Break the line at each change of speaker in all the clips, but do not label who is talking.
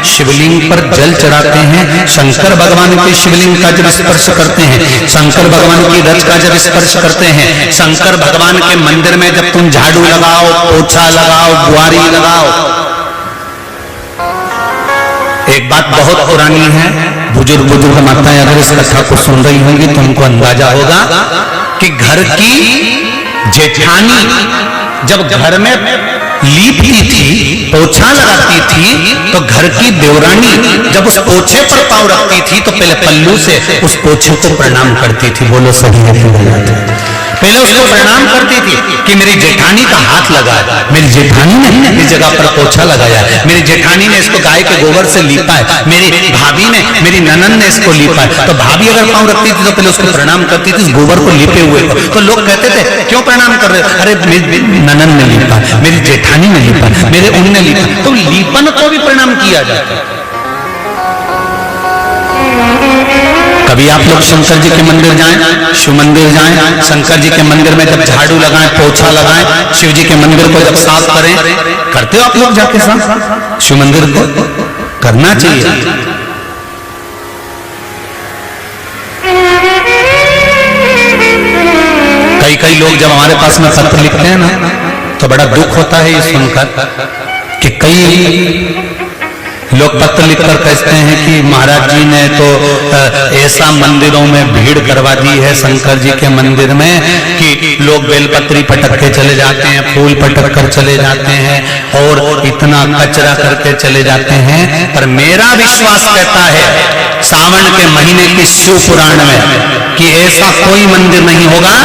शिवलिंग पर जल चढ़ाते हैं, शंकर भगवान के शिवलिंग का जब स्पर्श करते हैं, शंकर भगवान की रज का जब स्पर्श करते हैं, शंकर भगवान के मंदिर में जब तुम झाड़ू लगाओ, पोछा लगाओ, बुआरी लगाओ। एक बात बहुत पुरानी है, बुजुर्ग माताएं अगर इस कथा को सुन रही होंगी तो उनको अंदाजा होगा कि घर की जेठानी जब घर में लीपती थी, पोछा लगाती थी, तो घर की देवरानी जब उस पोछे पर पांव रखती थी तो पहले पल्लू से उस पोछे को प्रणाम करती थी। बोलो सही है। पहले उसको प्रणाम करती थी कि मेरी जेठानी का हाथ लगा है, मेरी जेठानी ने इस जगह पर पोछा लगाया है, मेरी जेठानी ने इसको गाय के गोबर से लीपा है, मेरी भाभी ने, मेरी ननन ने इसको लीपा है। तो भाभी अगर पांव रखती थी तो पहले उसको प्रणाम करती थी, गोबर को लीपे हुए को। तो लोग कहते थे क्यों प्रणाम कर रहे हो? अरे मेरी ननन ने लीपा, मेरी जेठानी ने लीपा, मेरे उनने लीपा। तो लीपन को भी प्रणाम किया जाता है। कभी आप लोग शंकर जी के मंदिर जाएं, शिव मंदिर जाएं, शंकर जी के मंदिर में जब झाड़ू लगाएं, पोछा लगाएं, शिव जी के मंदिर को जब साफ करें, करते हो आप लोग जाके साफ? शिव मंदिर को करना चाहिए। कई लोग जब हमारे पास में पत्र लिखते हैं ना तो बड़ा दुख होता है ये सुनकर कि कई लोग पत्र लिखकर कहते हैं कि महाराज जी ने तो ऐसा मंदिरों में भीड़ करवा दी है शंकर जी के मंदिर में कि लोग बेलपत्री पटक के चले जाते हैं, फूल पटक कर चले जाते हैं और इतना कचरा करके चले जाते हैं। पर मेरा विश्वास कहता है सावन के महीने की शिव पुराण में कि ऐसा कोई मंदिर नहीं होगा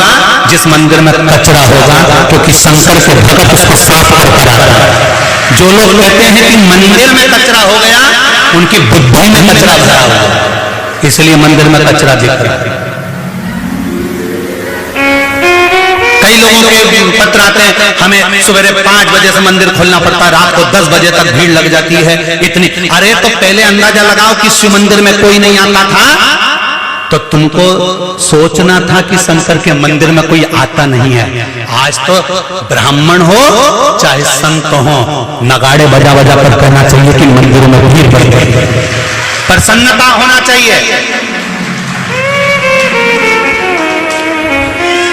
जिस मंदिर में कचरा होगा, क्योंकि शंकर के भक्त उसको साफ करता है। जो लोग कहते हैं कि मंदिर में कचरा हो गया, उनकी बुद्धि में कचरा भरा हुआ, इसलिए मंदिर में कचरा दिख रहा है। कई लोगों के पत्र आते हैं, हमें सवेरे 5 बजे से मंदिर खोलना पड़ता है, रात को 10 बजे तक भीड़ लग जाती है इतनी। अरे तो पहले अंदाजा लगाओ कि शिव मंदिर में कोई नहीं आता था तो तुमको सोचना था कि शंकर के मंदिर में कोई आता नहीं है। आज तो ब्राह्मण हो चाहे संत हो, नगाड़े बजा बजा कर कहना चाहिए कि मंदिर में भीड़ बढ़ गई, प्रसन्नता होना चाहिए।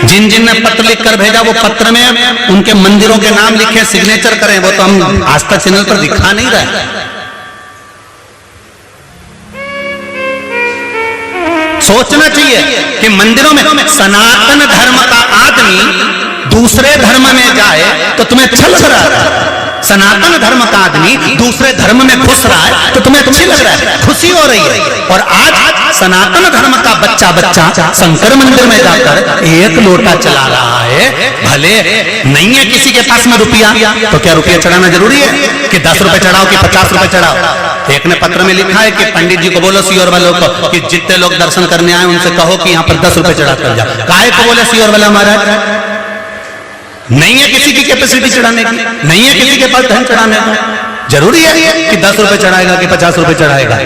जिन जिन ने पत्र लिख कर भेजा वो पत्र में उनके मंदिरों के नाम लिखे, सिग्नेचर करें, वो तो हम आस्था चैनल पर दिखा नहीं रहे। सोचना चाहिए कि मंदिरों में सनातन धर्म का आदमी दूसरे धर्म में जाए तो तुम्हें अच्छा लग रहा है, सनातन धर्म का आदमी दूसरे धर्म में घुस रहा है तो तुम्हें अच्छी लग रहा है, खुशी हो रही है। और आज सनातन धर्म का बच्चा शंकर मंदिर में जाकर 1 लोटा चला रहा है। भले नहीं है किसी के पास में रुपया तो क्या रुपया चढ़ाना जरूरी है कि 10 रुपए चढ़ाओ कि 50 रुपए चढ़ाओ? एक ने पत्र में लिखा है कि पंडित जी को बोलो सियोर वालों को कि जितने लोग दर्शन करने आए उनसे कहो कि यहाँ पर 10 रुपए चढ़ा कर जाओ। काहे को बोले सियोर वाला महाराज? नहीं है किसी की कैपेसिटी चढ़ाने की, नहीं है किसी के पास धन चढ़ाने का। जरूरी है कि 10 रुपए चढ़ाएगा कि 50 रुपए चढ़ाएगा?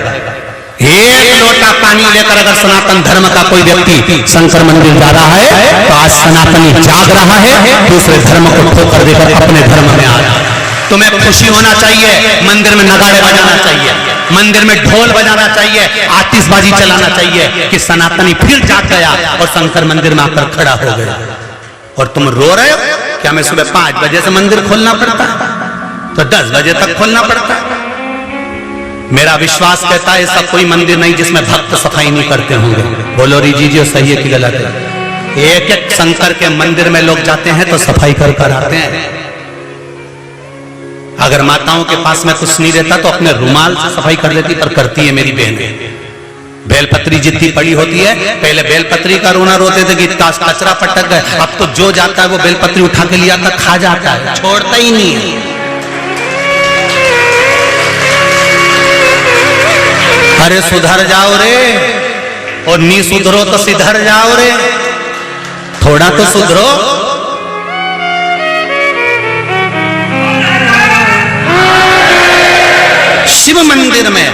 1 लोटा पानी लेकर अगर सनातन धर्म का कोई व्यक्ति शंकर मंदिर जा रहा है तो आज सनातनी जाग रहा है, दूसरे धर्म को ठोकर देकर अपने धर्म में आ रहा है। तुम्हें खुशी होना चाहिए, मंदिर में नगाड़े बजाना चाहिए, मंदिर में ढोल बजाना चाहिए, आतिशबाजी चलाना चाहिए कि सनातनी फिर जाग गया और शंकर मंदिर में आकर खड़ा हो गया। और तुम रो रहे हो कि हमें सुबह 5 बजे से मंदिर खोलना पड़ता है तो 10 बजे तक खोलना पड़ता है। मेरा विश्वास कहता है ऐसा कोई मंदिर नहीं जिसमें भक्त सफाई नहीं करते होंगे। बोलो रीजी जी सही है कि गलत है? एक शंकर के मंदिर में लोग जाते हैं तो सफाई कर कर आते हैं। अगर माताओं के पास में कुछ नहीं रहता तो अपने रुमाल से सफाई कर लेती, पर करती है मेरी बहन। बेलपत्री जितनी पड़ी होती है, पहले बेलपत्री का रोना रोते थे कि कचरा पटक गए, अब तो जो जाता है वो बेलपत्री उठा के लिया था, खा जाता है, छोड़ता ही नहीं है। अरे सुधर जाओ रे, और नहीं सुधरो तो सिधर जाओ रे, थोड़ा तो सुधरो। शिव मंदिर में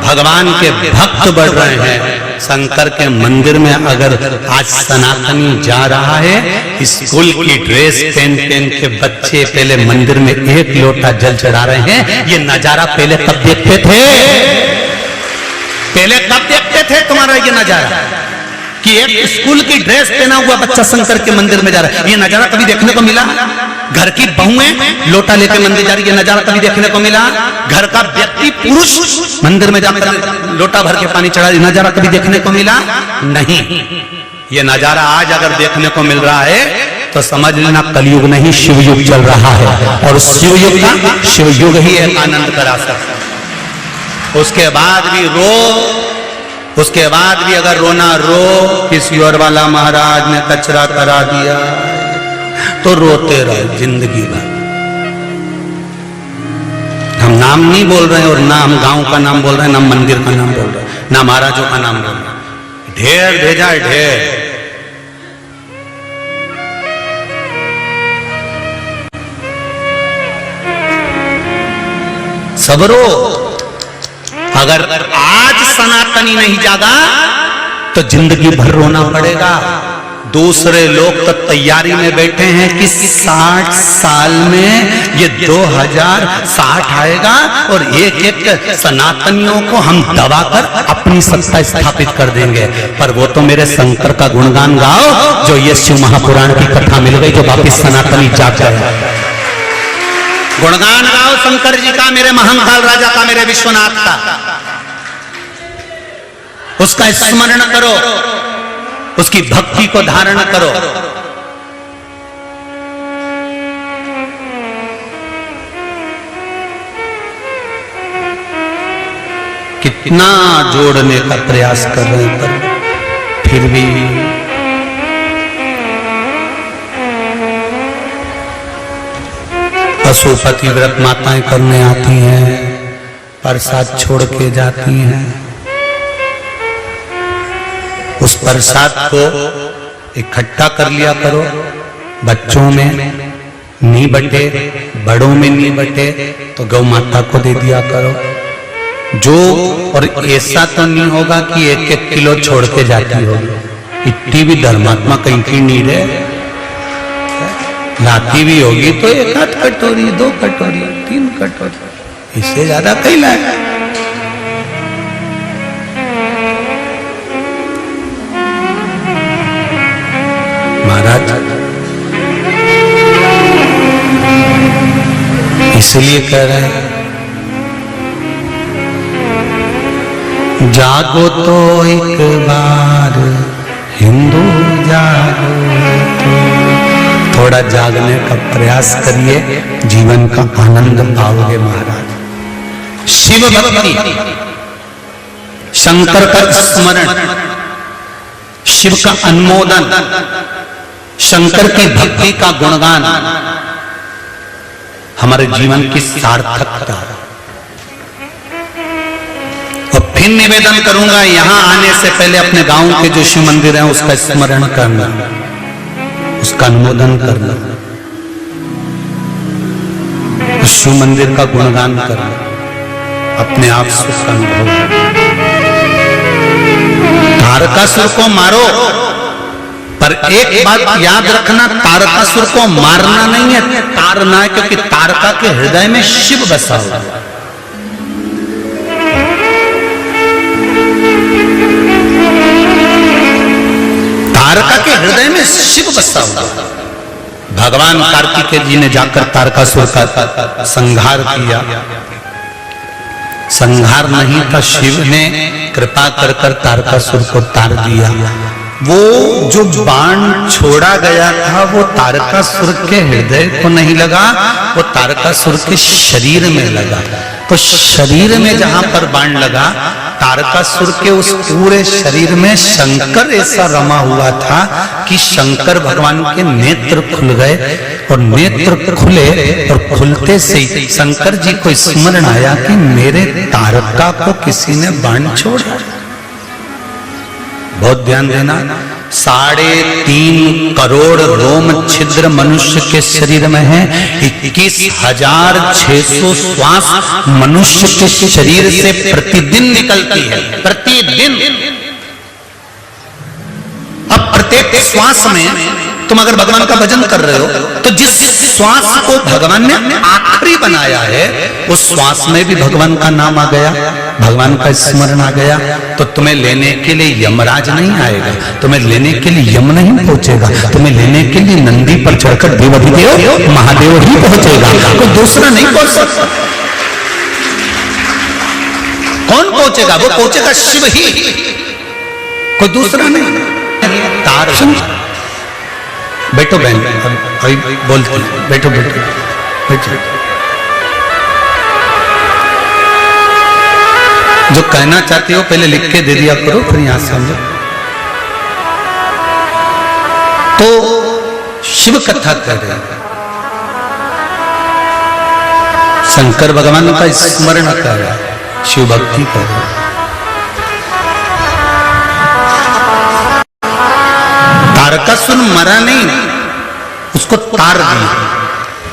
भगवान के भक्त बढ़ रहे हैं, शंकर के मंदिर में अगर आज सनातनी जा रहा है, स्कूल की ड्रेस पहन पहन के बच्चे पहले मंदिर में एक लोटा जल चढ़ा रहे हैं, ये नजारा पहले कब देखते थे? पहले कब देखते थे तुम्हारा ये नजारा कि एक स्कूल की ड्रेस पहना हुआ बच्चा शंकर के मंदिर में जा रहा है? ये नजारा कभी देखने को मिला? घर की बहुएं लोटा लेकर मंदिर जा रही, ये नजारा कभी देखने को मिला? घर का व्यक्ति पुरुष मंदिर में जाकर लोटा भर के पानी चढ़ा, नजारा कभी देखने को मिला? नहीं। ये नजारा आज अगर देखने को मिल रहा है तो समझ लेना कलयुग नहीं शिवयुग चल रहा है, और शिवयुग का शिवयुग ही एक आनंद करा सकता है। उसके बाद भी उसके बाद भी अगर रोना रो, किसी और वाला महाराज ने कचरा करा दिया तो रोते रहो जिंदगी भर। हम नाम नहीं बोल रहे हैं, और ना हम गांव का नाम बोल रहे हैं, ना मंदिर का नाम बोल रहे हैं, ना महाराजों का नाम बोल रहे हैं। ढेर भेजा है ढेर। सबरो अगर आज सनातनी नहीं जागा तो जिंदगी भर रोना पड़ेगा। दूसरे लोग तो तैयारी में बैठे हैं कि 60 साल में ये 2060 आएगा और एक एक सनातनियों को हम दबाकर अपनी सत्ता स्थापित कर देंगे। पर वो तो मेरे शंकर का गुणगान गाओ जो ये शिव महापुराण की कथा मिल गई, जो वापिस सनातनी जाग गया। गुणगान गाओ शंकर जी का, मेरे महंकाल राजा का, मेरे विश्वनाथ का। उसका स्मरण करो, उसकी भक्ति को धारण करो। कितना जोड़ने का प्रयास कर रहे हैं, पर फिर भी पशुपति व्रत माताएं करने आती हैं, प्रसाद छोड़ के जाती हैं। उस प्रसाद को इकट्ठा कर लिया करो, बच्चों में नहीं बटे, बड़ों में नहीं बटे तो गौ माता को दे दिया करो। जो और ऐसा तो नहीं होगा कि 1-1 किलो छोड़ के जाती होगी। इतनी भी धर्मात्मा कहीं की नीड है। लाती भी होगी तो 1-8 कटोरी, 2 कटोरी, 3 कटोरी, इससे ज्यादा कहीं लाए। महाराज इसलिए कह रहे हैं जागो तो एक बार हिंदू जागो तो। थोड़ा जागने का प्रयास करिए, जीवन का आनंद पाओगे महाराज। शिव भक्ति, शंकर का स्मरण, शिव का अनुमोदन, शंकर की भक्ति का गुणगान हमारे जीवन की सार्थकता। और फिर निवेदन करूंगा, यहां आने से पहले अपने गांव के जो शिव मंदिर है उसका स्मरण करना, उसका अनुमोदन करना, उस शिव मंदिर का गुणगान करना, अपने आप से उसका अनुभव। तारकासुर को मारो, पर एक बात याद रखना, तारकासुर को मारना नहीं है, तारना है, क्योंकि तारका के हृदय में शिव बसा हुआ है। तारका के हृदय में शिव बसा हुआ है। भगवान कार्तिकेय जी ने जाकर तारकासुर का संहार किया। संहार नहीं था, शिव ने कृपा कर कर तारकासुर को तार दिया। वो जो बाण छोड़ा गया था वो तारकासुर के हृदय को नहीं लगा, वो तारकासुर के शरीर में लगा। तो शरीर में जहां पर बाण लगा, तारकासुर के उस पूरे शरीर में शंकर ऐसा रमा हुआ था कि शंकर भगवान के नेत्र खुल गए। और नेत्र खुले और खुलते से ही शंकर जी को स्मरण आया कि मेरे तारका को किसी ने बाण छोड़ा। बहुत ध्यान देना, 3.5 करोड़ रोम छिद्र मनुष्य के शरीर में है। 21,600 श्वास मनुष्य के शरीर से प्रतिदिन निकलती है, प्रतिदिन। अब प्रत्येक श्वास में तुम अगर भगवान का भजन कर रहे हो तो जिस श्वास को भगवान ने आखिरी बनाया है उस श्वास में भी भगवान का नाम आ गया, भगवान का स्मरण आ गया, तो तुम्हें लेने के लिए यमराज नहीं आएगा, तुम्हें लेने के लिए यम नहीं पहुंचेगा, तुम्हें लेने के लिए नंदी पर चढ़कर देवाधिदेव महादेव ही पहुंचेगा, कोई दूसरा नहीं पहुंच सकता। कौन पहुंचेगा? वो पहुंचेगा शिव ही, कोई दूसरा नहीं। तार बैठो बहन, अभी बोलते, बैठो बैठो बैठो। जो कहना चाहती हो पहले लिख के दे दिया करो, फिर यहां समझो। तो शिव कथा कर रहे, शंकर भगवान का स्मरण कर रहा, शिव भक्ति कर रहा। तारकासुर मरा नहीं, उसको तार दिया।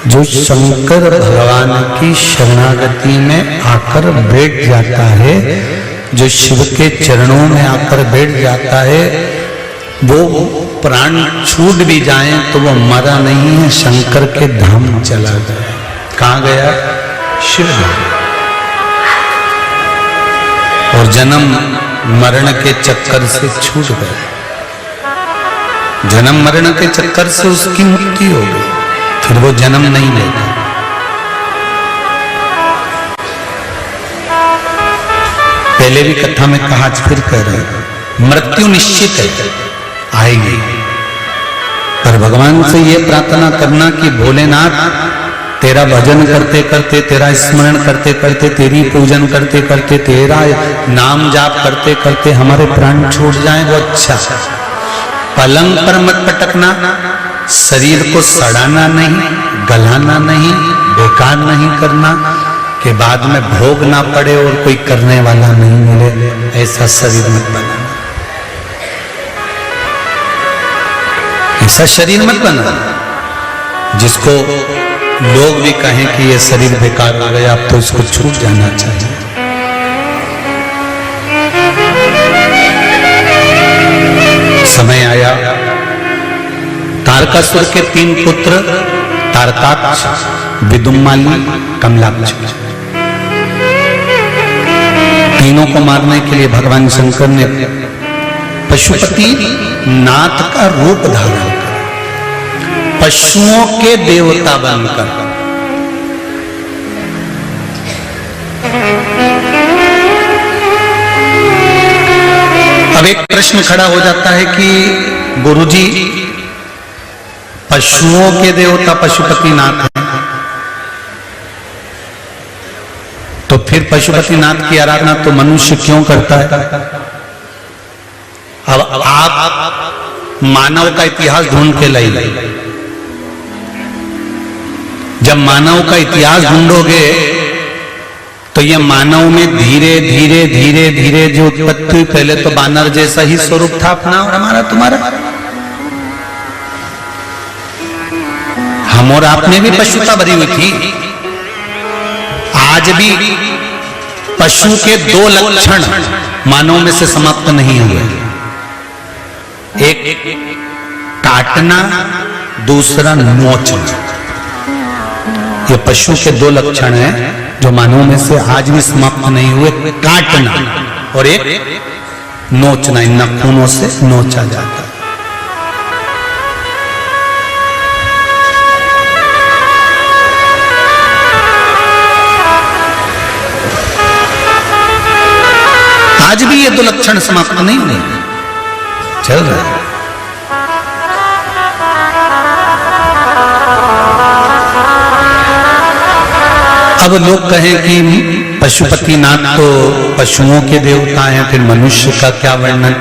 जो शंकर भगवान की शरणागति में आकर बैठ जाता है, जो शिव के चरणों में आकर बैठ जाता है, वो प्राण छूट भी जाए तो वो मरा नहीं है, शंकर के धाम चला गया। कहाँ गया? शिव धाम। और जन्म मरण के चक्कर से छूट गया, जन्म मरण के चक्कर से उसकी मुक्ति हो गई, फिर वो जन्म नहीं लेगा। पहले भी कथा में कहा, आज फिर कह रहे हैं, मृत्यु निश्चित है, आएगी, पर भगवान से ये प्रार्थना करना कि भोलेनाथ तेरा भजन करते करते, तेरा स्मरण करते करते, तेरी पूजन करते करते, तेरा नाम जाप करते करते हमारे प्राण छूट जाएं, वो अच्छा। पलंग पर मत पटकना, शरीर को सड़ाना नहीं, गलाना नहीं, बेकार नहीं करना कि बाद में भोग ना पड़े और कोई करने वाला नहीं मिले, ऐसा शरीर मत बनाना, ऐसा शरीर मत बनाना जिसको लोग भी कहें कि ये शरीर बेकार हो गया, अब तो इसको छूट जाना चाहिए। समय आया, तारकासुर के 3 पुत्र तारकाक्ष, विदुम्माली, कमलाक्ष, तीनों को मारने के लिए भगवान शंकर ने पशुपति नाथ का रूप धारण कर, पशुओं के देवता बनकर अब एक प्रश्न खड़ा हो जाता है कि गुरुजी, पशुओं के देवता पशुपति नाथ हैं, तो फिर पशुपति नाथ की आराधना तो मनुष्य क्यों करता है? अब आप मानव का इतिहास ढूंढ के लाइए, जब मानव का इतिहास ढूंढोगे तो ये मानव में धीरे धीरे धीरे धीरे जो उत्पत्ति हुई, पहले तो बानर जैसा ही स्वरूप था अपना और हमारा तुम्हारा। हम और आप में भी पशुता भरी हुई थी। आज भी पशु के 2 लक्षण मानव में से समाप्त नहीं हुए, एक काटना, दूसरा नोचना। ये पशु के 2 लक्षण हैं जो मानव में से आज भी समाप्त नहीं हुए, काटना और एक नोचना। इन नाखूनों से नोचा जाता है। आज भी ये 2 लक्षण समाप्त नहीं हुए, चल रहे हैं। अब लोग कहें कि पशुपति नाथ तो पशुओं के देवता हैं, फिर मनुष्य का क्या वर्णन?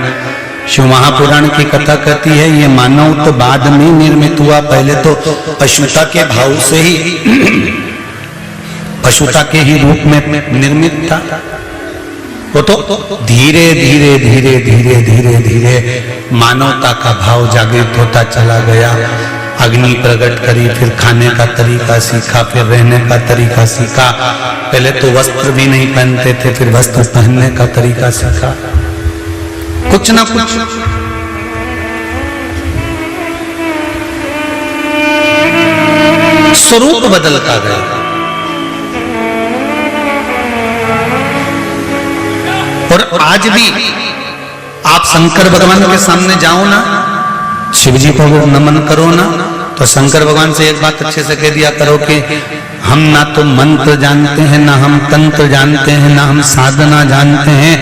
शिव महापुराण की कथा कहती है ये मानव तो बाद में निर्मित हुआ, पहले तो पशुता के भाव से ही पशुता के ही रूप में निर्मित था। वो तो धीरे धीरे धीरे धीरे धीरे धीरे मानवता का भाव जागृत होता चला गया। अग्नि प्रकट करी, फिर खाने का तरीका सीखा, फिर रहने का तरीका सीखा। पहले तो वस्त्र भी नहीं पहनते थे, फिर वस्त्र पहनने का तरीका सीखा। कुछ ना कुछ स्वरूप बदलता गया। और आज भी आप शंकर भगवान के सामने जाओ ना, शिव जी को नमन करो ना, तो शंकर भगवान से एक बात अच्छे से कह दिया करो कि हम ना तो मंत्र जानते हैं, ना हम तंत्र जानते हैं, ना हम साधना जानते हैं,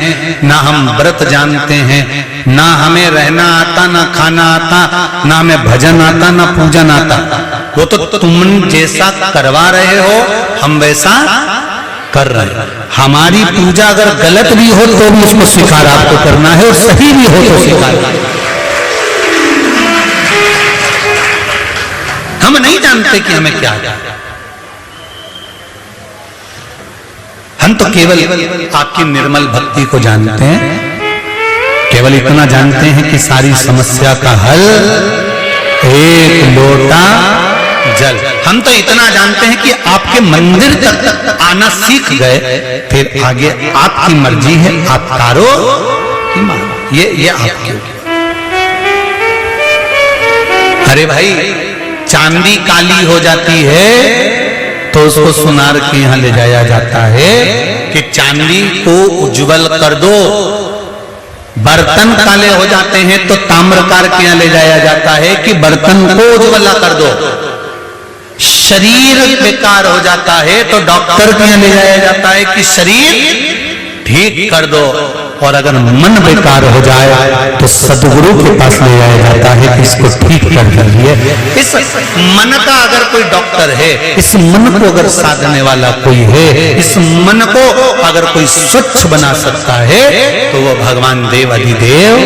ना हम व्रत जानते हैं, ना हमें रहना आता, ना खाना आता, ना हमें भजन आता, ना पूजन आता। वो तो तुम जैसा करवा रहे हो हम वैसा कर रहे हैं। हमारी पूजा अगर गलत भी हो तो भी उसको स्वीकार आपको करना है, और सही भी हो तो स्वीकार। हम नहीं जानते कि हमें क्या है, हम तो केवल आपकी निर्मल भक्ति को जानते हैं, केवल इतना जानते हैं कि सारी समस्या का हल एक लोटा जल। हम तो इतना जानते हैं कि आपके मंदिर तक आना सीख गए, फिर आगे आपकी मर्जी है, आप तारो कि मारो, ये आपकी। अरे भाई, चांदी काली हो जाती है तो उसको सुनार के यहां ले जाया जाता है कि चांदी को उज्जवल कर दो। बर्तन काले हो जाते हैं तो ताम्रकार के यहां ले जाया जाता है कि बर्तन को उज्ज्वला कर दो। शरीर बेकार हो जाता है तो डॉक्टर के यहां ले जाया जाता है कि शरीर ठीक कर दो। और अगर मन बेकार हो जाए तो सदगुरु के पास ले जाया जाता है कि इसको ठीक कर दीजिए। इस मन का अगर कोई डॉक्टर है, इस मन को अगर साधने वाला कोई है, इस मन को अगर कोई स्वच्छ बना सकता है तो वो भगवान देव अधिदेव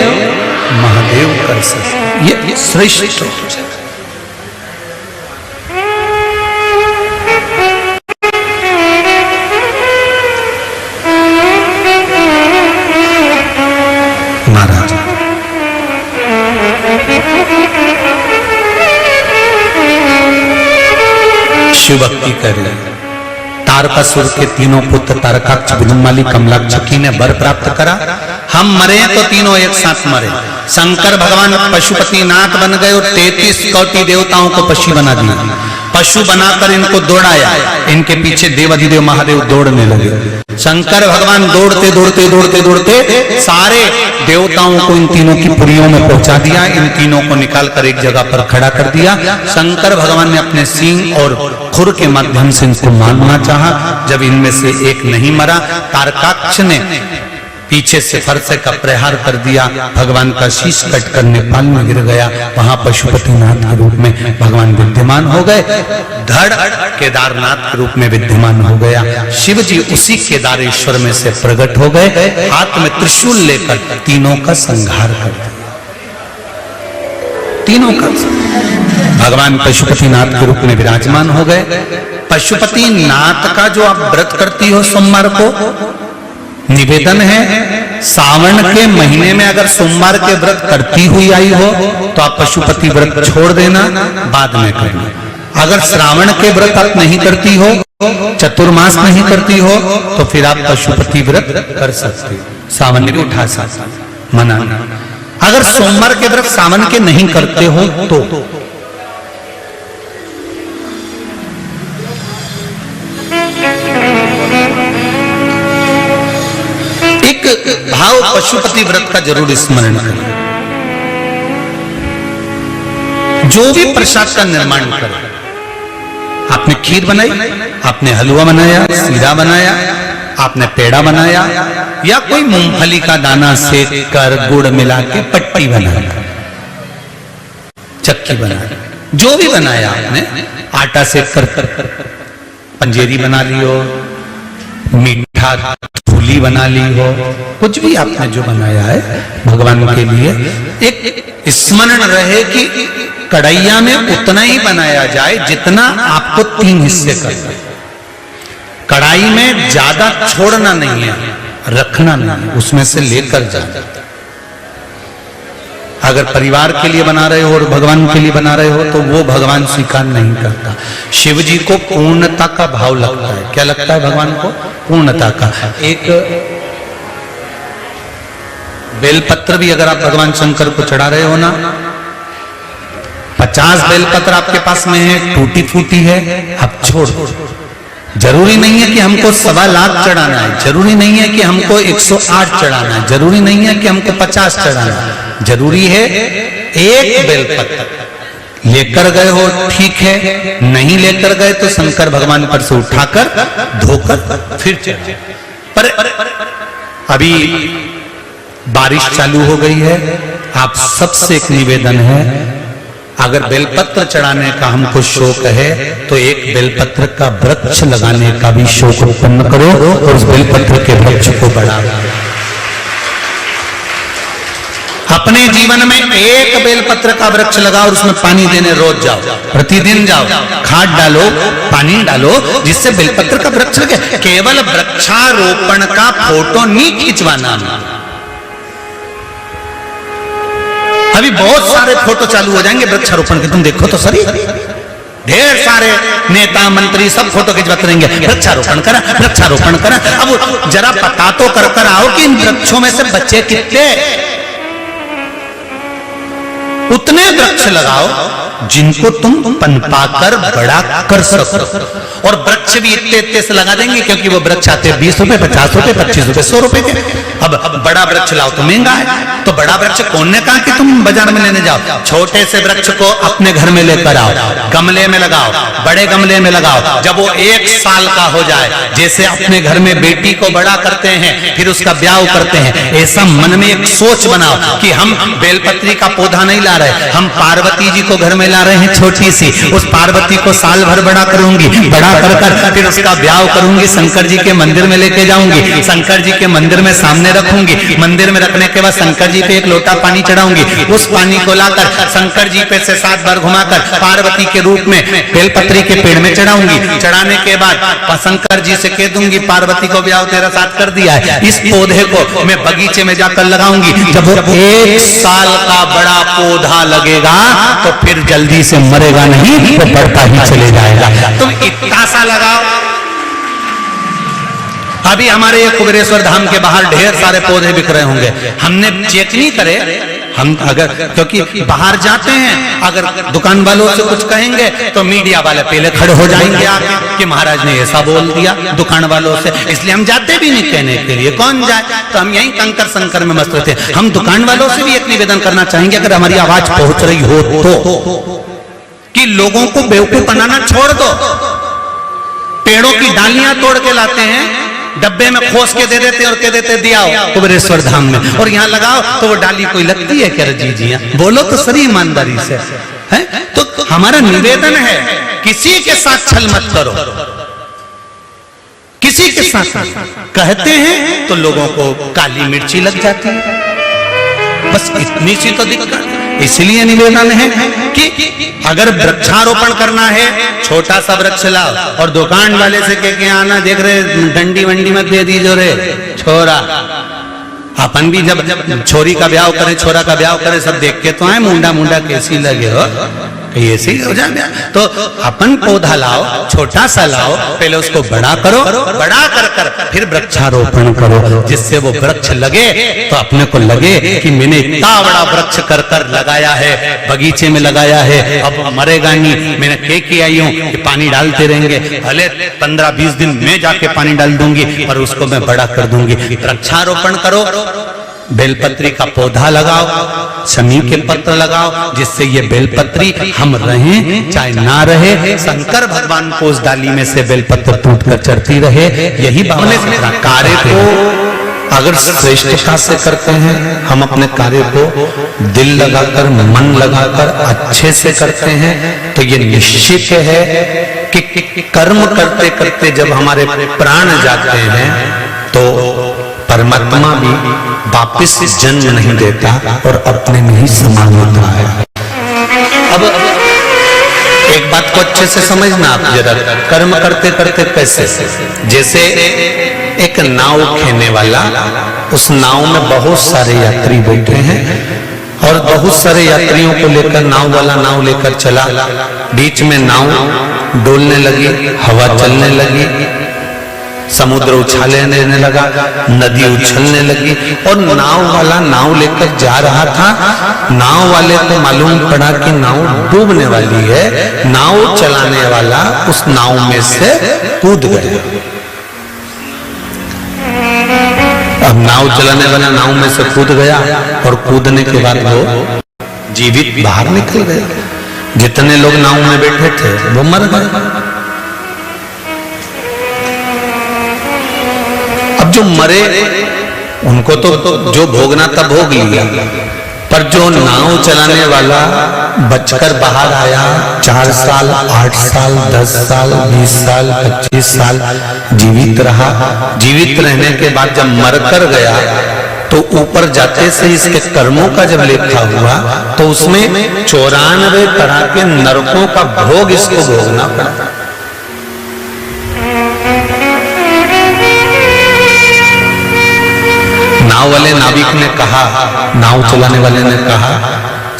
महादेव कर सकते। ये श्रेष्ठ है। शिव भक्ति कर ले। तारकासुर के तीनों पुत्र तारकाक्ष, विदुमाली, कमलाक्षकी ने वर प्राप्त करा। हम मरे तो तीनों एक साथ मरे। शंकर भगवान पशुपति नाथ बन गए और 33 कोटि देवताओं को पशु बना दिया। पशु बनाकर इनको दौड़ाया, इनके पीछे देवाधिदेव महादेव दौड़ने लगे। शंकर भगवान दौड़ते दौड़ते दौड़ते दौड़ते सारे देवताओं को इन तीनों की पुरियों में पहुंचा दिया। इन तीनों को निकालकर एक जगह पर खड़ा कर दिया। शंकर भगवान ने अपने सींग और खुर के माध्यम से इनको मारना चाहा। जब इनमें से एक नहीं मरा, तारकाक्ष ने पीछे से फरस का प्रहार कर दिया। भगवान का शीश कटकर नेपाल में गिर गया। वहां पशुपतिनाथ के रूप में भगवान विद्यमान हो गए। धड़ केदारनाथ के रूप में विद्यमान हो गया। शिव जी उसी केदारेश्वर में से प्रकट हो गए। हाथ में त्रिशूल लेकर तीनों का संहार कर दिया। तीनों का भगवान पशुपतिनाथ के रूप में विराजमान हो गए। पशुपतिनाथ का जो आप व्रत करती हो सोमवार को, निवेदन है सावन के महीने में अगर सोमवार के व्रत करती हुई आई हो तो आप पशुपति व्रत छोड़ देना, बाद में करना। अगर श्रावण के व्रत आप नहीं करती हो, चतुर्मास नहीं करती हो, तो फिर आप पशुपति व्रत कर सकते हो, सावन के उठा सकते, मना। अगर सोमवार के व्रत सावन के नहीं करते हो तो भाव पशुपति व्रत का जरूर स्मरण करें। जो भी प्रसाद का निर्माण करें, आपने खीर बनाई, आपने हलवा बनाया, सीरा बनाया, आपने पेड़ा बनाया, या कोई मूंगफली का दाना सेक कर गुड़ मिला के पट्टी बनाया, चक्की बनाया, जो भी बनाया आपने, आटा सेक कर पंजेरी बना ली हो, मीठा फूली बना ली हो, कुछ भी आपने जो बनाया है भगवान के लिए, एक स्मरण रहे कि कढ़ैया में उतना ही बनाया जाए जितना आपको 3 हिस्से करना है। कढ़ाई में ज्यादा छोड़ना नहीं है, रखना नहीं, उसमें से लेकर जाना। अगर परिवार के लिए बना रहे हो और भगवान के लिए बना रहे हो तो वो भगवान स्वीकार नहीं करता। शिव जी को पूर्णता का भाव लगता है। क्या लगता है भगवान को? पूर्णता का। एक बेलपत्र भी अगर आप भगवान शंकर को चढ़ा रहे हो ना, 50 बेलपत्र आपके पास में है, टूटी फूटी है, आप छोड़ दो। जरूरी नहीं है कि हमको 1.25 लाख चढ़ाना है, जरूरी नहीं है कि हमको 108 चढ़ाना है, जरूरी नहीं है कि हमको 50 चढ़ाना है। जरूरी है एक बेलपत्र लेकर गए हो ठीक है, नहीं लेकर गए तो शंकर भगवान पर से उठाकर धोकर फिर चढ़ाओ। पर अभी बारिश चालू हो गई है, आप सबसे एक निवेदन है, अगर बेलपत्र चढ़ाने का हमको शौक है तो एक बेलपत्र का वृक्ष लगाने का भी शौक उत्पन्न करो और उस बेलपत्र के वृक्ष को बढ़ाओ। अपने जीवन में एक बेलपत्र का वृक्ष लगाओ और उसमें पानी देने रोज जाओ, प्रतिदिन जाओ, खाद डालो, पानी डालो, जिससे बेलपत्र का वृक्ष लगे। केवल वृक्षारोपण का फोटो नहीं खिंचवाना। अभी बहुत सारे फोटो चालू हो जाएंगे वृक्षारोपण के, तुम देखो तो सही, ढेर सारे नेता मंत्री सब फोटो खिंचवाते रहेंगे, वृक्षारोपण करा, वृक्षारोपण करा। अब जरा पता तो कर आओ कि इन वृक्षों में से बच्चे कितने, उतने वृक्ष लगाओ जिनको तुम पनपाकर बड़ा कर सको। और वृक्ष भी इतने से लगा देंगे क्योंकि वो वृक्ष आते हैं 20 रुपए, 50 रुपए, 25 रुपए, 100 रुपए के। अब बड़ा वृक्ष लाओ तो महंगा है, तो बड़ा वृक्ष कौन ने कहा कि तुम बाजार में लेने जाओ? छोटे से वृक्ष को अपने घर में लेकर आओ, गमले में लगाओ, बड़े गमले में लगाओ। जब वो 1 साल का हो जाए, जैसे अपने घर में बेटी को बड़ा करते हैं फिर उसका ब्याह करते हैं, ऐसा मन में एक सोच बनाओ कि हम बेलपत्री का पौधा नहीं ला रहे, हम पार्वती जी को घर में ला रहे हैं छोटी सी। उस पार्वती को साल भर बड़ा करूंगी, बड़ा कर फिर उसका ब्याह करूंगी, शंकर जी के मंदिर में लेके जाऊंगी, शंकर जी के मंदिर में सामने रखूंगी, मंदिर में रखने के बाद शंकर जी पे एक लोटा पानी चढ़ाऊंगी, उस पानी को लाकर शंकर जी पे से 7 बार घुमाकर पार्वती के रूप में बेलपत्री के पेड़ में चढ़ाऊंगी। चढ़ाने के बाद शंकर जी से कह दूंगी पार्वती को ब्याह तेरा साथ कर दिया है। इस पौधे को मैं बगीचे में जाकर लगाऊंगी। जब वो 1 साल का बड़ा पौधा लगेगा तो फिर जल्दी से मरेगा नहीं, वो बढ़ता ही चले जाएगा। तुम इतना सा लगाओ। अभी हमारे ये कुबेरेश्वर धाम के बाहर ढेर सारे पौधे बिक रहे होंगे, हमने चेक नहीं करे। हम अगर क्योंकि बाहर जाते हैं, अगर दुकान वालों से कुछ कहेंगे तो मीडिया वाले पहले खड़े हो जाएंगे आके कि महाराज ने ऐसा बोल दिया दुकान वालों से, इसलिए हम जाते भी नहीं कहने के लिए, कौन जाए। तो हम यही कंकर संकर में मस्त रहते हैं। हम दुकान वालों से भी एक निवेदन करना चाहेंगे, अगर हमारी आवाज पहुंच रही हो तो, कि लोगों को बेवकूफ बनाना छोड़ दो। पेड़ों की डालियां तोड़ के लाते हैं, डब्बे में खोस के दे देते और कह देते दिया कुबेरेश्वर धाम में, और यहाँ लगाओ तो वो डाली कोई लगती है क्या? जी बोलो तो सही ईमानदारी से है। तो हमारा निवेदन है किसी के साथ छल मत करो, किसी के साथ कहते हैं तो लोगों को काली मिर्ची लग जाती है, बस इतनी सी तो दिक्कत। इसलिए निवेदन है कि अगर वृक्षारोपण करना है छोटा सा वृक्ष लाओ, और दुकान वाले से कह के आना देख रहे डंडी वंडी मत दे दीजो रे छोरा। अपन भी जब छोरी का ब्याह करे, छोरा का ब्याह करे, सब देख के तो आए मुंडा मुंडा कैसी लगे हो, ऐसे ही हो जाए। तो अपन पौधा लाओ, छोटा सा लाओ, पहले उसको बड़ा करो, बड़ा कर फिर वृक्षारोपण करो, जिससे वो वृक्ष लगे तो अपने को लगे कि मैंने इतना बड़ा वृक्ष कर लगाया है, बगीचे में लगाया है, अब मरेगा नहीं। मैंने कह के आई हूँ कि पानी डालते रहेंगे, भले 15-20 दिन में जाके पानी डाल दूंगी, पर उसको मैं बड़ा कर दूंगी। वृक्षारोपण करो, बेलपत्री का पौधा लगाओ, शमी के पत्र लगाओ, जिससे ये बेलपत्री हम रहें चाहे ना रहे, शंकर भगवान को उस डाली में से बेलपत्र टूटकर चढ़ती रहे। यही भावना कार्य को अगर श्रेष्ठता से करते हैं, हम अपने कार्य को दिल लगाकर, मन लगाकर अच्छे से करते हैं, तो ये निश्चित है कि कर्म करते करते जब हमारे प्राण जाते हैं तो परमात्मा भी वापिस जन्म नहीं देता और अपने में ही समा होता है। अब एक बात को अच्छे से समझना आप जरा, कर्म करते करते कैसे, जैसे एक नाव खेने वाला, उस नाव में बहुत सारे यात्री बैठे हैं और बहुत सारे यात्रियों को लेकर नाव वाला नाव लेकर चला, बीच में नाव डोलने लगी, हवा चलने लगी, समुद्र उछाले लेने लगा, नदी उछलने लगी और नाव वाला नाव लेकर जा रहा था। नाव वाले को मालूम पड़ा कि नाव डूबने वाली है। नाव चलाने वाला उस नाव में से कूद गया। अब नाव चलाने वाला नाव में से कूद गया और कूदने के बाद वो जीवित बाहर निकल गए। जितने लोग नाव में बैठे थे वो मर गए। अब जो मरे उनको तो जो भोगना था भोग लिया, पर जो नाव चलाने वाला बचकर बाहर आया, 4 साल, 8 साल, 10 साल, 20 साल, 25 साल जीवित रहा। जीवित रहने के बाद जब मरकर गया तो ऊपर जाते से इसके कर्मों का जब लेखा हुआ तो उसमें 94 तरह के नरकों का भोग इसको भोगना पड़ा। नाव वाले नाविक ने कहा, नाव चलाने वाले ने कहा,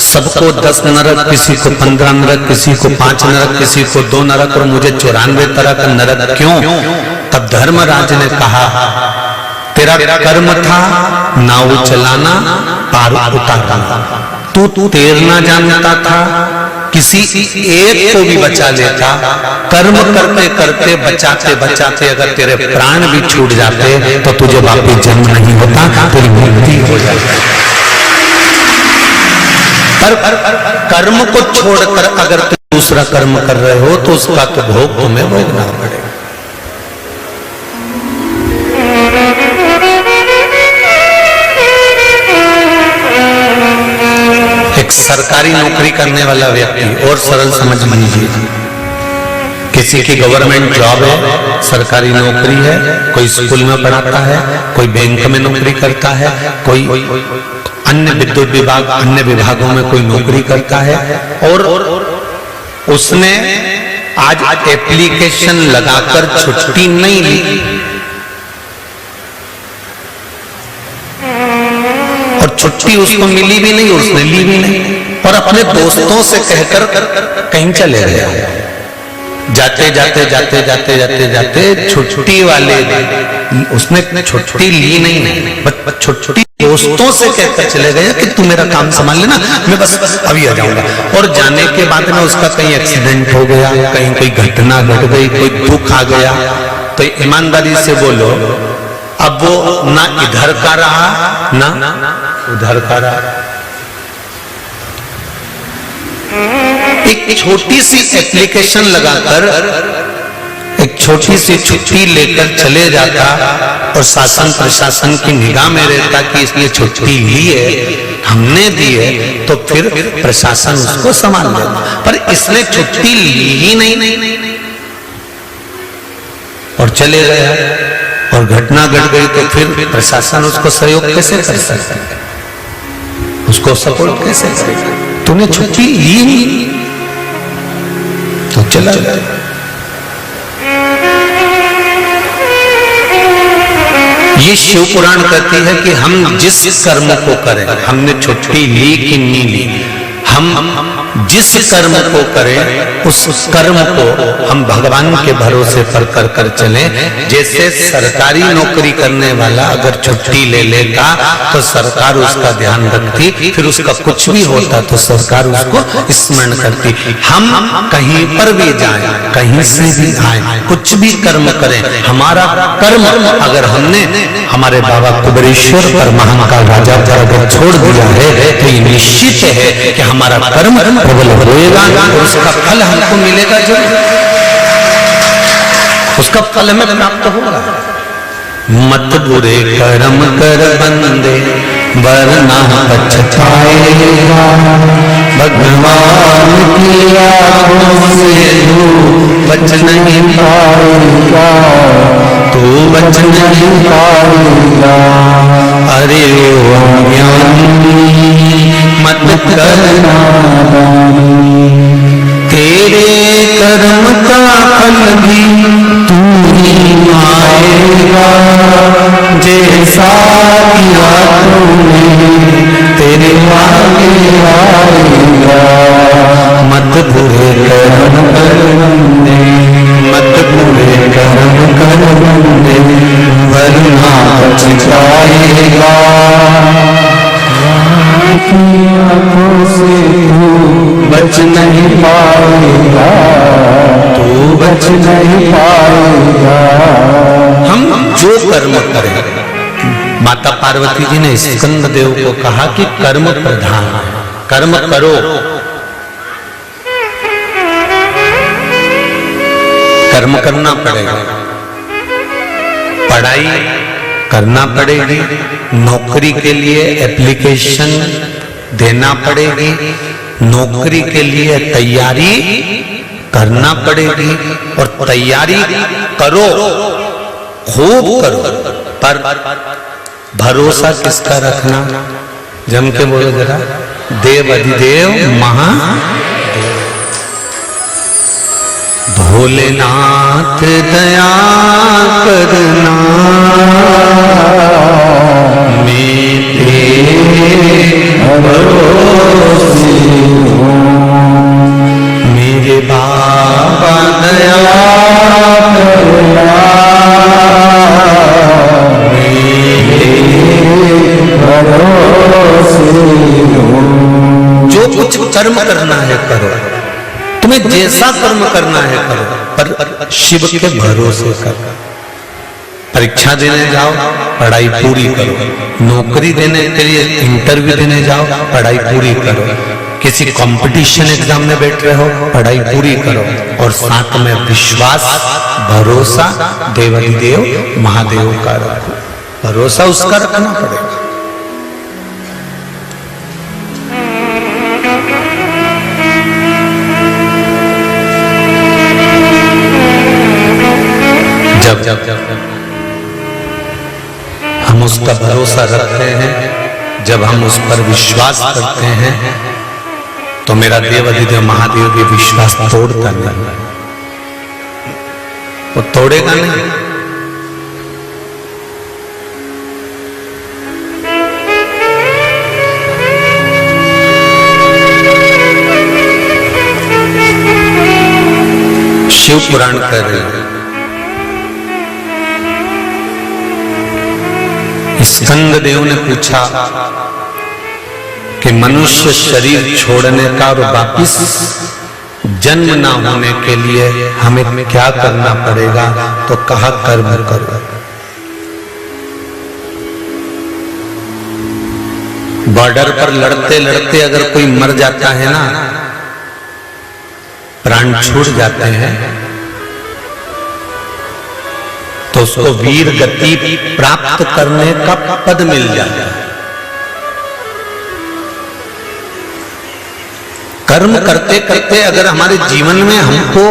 सबको 10 नरक, किसी को 15 नरक, किसी को 5 नरक, किसी को 2 नरक और मुझे 94 तरह का नरक क्यों? तब धर्मराज ने कहा, तेरा कर्म था नाव चलाना, पार उतारना। तू तैरना जानता था, किसी एक को भी बचा लेता। कर्म करते करते बचाते बचाते अगर तेरे प्राण भी छूट जाते तो तुझे वापस जन्म नहीं होता, तेरी मृत्यु हो जाती। पर कर्म को छोड़कर अगर तुम दूसरा कर्म कर रहे हो तो उसका तो भोग तुम्हें भोगना पड़ेगा। एक सरकारी नौकरी करने वाला व्यक्ति, और सरल समझ लीजिए, किसी की गवर्नमेंट जॉब है, सरकारी नौकरी है, कोई स्कूल में पढ़ाता है, कोई बैंक में नौकरी करता है, कोई अन्य विद्युत विभाग, अन्य विभागों में कोई नौकरी करता है, और उसने आज एप्लीकेशन लगाकर छुट्टी नहीं ली और छुट्टी उसको मिली भी नहीं, उसने ली भी नहीं, और अपने दोस्तों से कहकर कहीं चले गया। जाते जाते जाते जाते जाते जाते छुट्टी वाले उसने छुट्टी ली नहीं, बस छुट्टी दोस्तों से कहकर चले गया कि तू मेरा काम संभाल लेना, मैं बस अभी आ जाऊंगा। और जाने के बाद में उसका कहीं एक्सीडेंट हो गया, कहीं कोई घटना घट गई, कोई दुख आ गया, तो ईमानदारी से बोलो, अब वो ना इधर का रहा ना उधर का रहा। एक छोटी सी एप्लीकेशन लगाकर एक छोटी सी छुट्टी लेकर चले जाता और शासन प्रशासन की निगाह में रहता कि इसने छुट्टी ली है, हमने दी है, तो फिर प्रशासन उसको संभाल लेगा। पर इसने छुट्टी ली ही नहीं और चले गया और घटना घट गई, तो फिर प्रशासन उसको सहयोग कैसे कर सकता है, उसको सपोर्ट कैसे करेगा? तूने छुट्टी ली नहीं तो चला गया। ये शिव पुराण कहती है कि हम जिस कर्म को करें, हमने छुट्टी ली कि नहीं ली, हम जिस कर्म को करें उस कर्म को हम भगवान के भरोसे पर कर कर चलें। जैसे सरकारी नौकरी करने वाला अगर छुट्टी ले लेता तो सरकार उसका ध्यान रखती, फिर उसका कुछ भी होता तो सरकार उसको स्मरण करती। हम कहीं पर भी जाएं, कहीं से भी आए, कुछ भी कर्म करें, हमारा कर्म अगर हमने हमारे बाबा कुबेरेश्वर परमात्मा का राजा पर अगर छोड़ दिया है तो ये निश्चित है कि हमारा कर्म प्रबल होएगा और उसका फल हमको मिलेगा, जरूर उसका फल हमें प्राप्त होगा। मत बुरे कर्म कर बंदे वरना पछताएगा, भगवान की आँखों से तू बच नहीं पाएगा, तू बच नहीं पाएगा। अरे ओ अज्ञानी मत करना, तेरे कर्म का फल भी तू ही पाएगा, जैसा किया तूने तेरे आगे आएगा। मत बुरे कर्म कर बंदे, मत बुरे कर्म कर बंदे
बच पाएगा। आंखों से तू बच नहीं पाएगा, तू बच नहीं पाएगा।
हम जो कर्म करें, माता पार्वती जी ने स्कंद देव को कहा कि कर्म प्रधान, कर्म करो, कर्म करना पड़ेगा, पढ़ाई करना पड़ेगी, नौकरी के लिए एप्लीकेशन देना पड़ेगी, नौकरी के लिए तैयारी करना पड़ेगी, और तैयारी करो, खूब करो, पर भरोसा किसका रखना? जम के बोलो जरा, देव अधिदेव महादेव, भोलेनाथ दया करना, मेरे भरोसे हूँ, मेरे बाबा दया करना, मेरे भरोसे हूँ। जो कुछ कर्म करना है करो, तुम्हें जैसा कर्म करना है करो, पर शिव के भरोसे करो। परीक्षा देने जाओ, पढ़ाई पूरी करो, नौकरी देने के लिए इंटरव्यू देने जाओ, पढ़ाई पूरी करो, किसी कंपटीशन एग्जाम में बैठ रहे हो, पढ़ाई पूरी करो, और साथ में विश्वास, भरोसा देवाधिदेव महादेव का रखो, भरोसा उसका रखना पड़ेगा। जब हम उसका भरोसा रखते हैं, जब हम उस पर विश्वास करते हैं, तो मेरा देव अधिदेव महादेव भी विश्वास तोड़ता नहीं, वो तोड़ेगा नहीं। शिव पुराण कर रहे हैं, स्कंद देव ने पूछा कि मनुष्य शरीर छोड़ने का और वापिस जन्म ना होने के लिए हमें क्या करना पड़ेगा? तो कहा कर्म करो। बॉर्डर पर लड़ते लड़ते अगर कोई मर जाता है ना, प्राण छूट जाते हैं, तो उसको वीर गति प्राप्त करने का पद मिल जाता है। कर्म करते करते अगर हमारे जीवन में हमको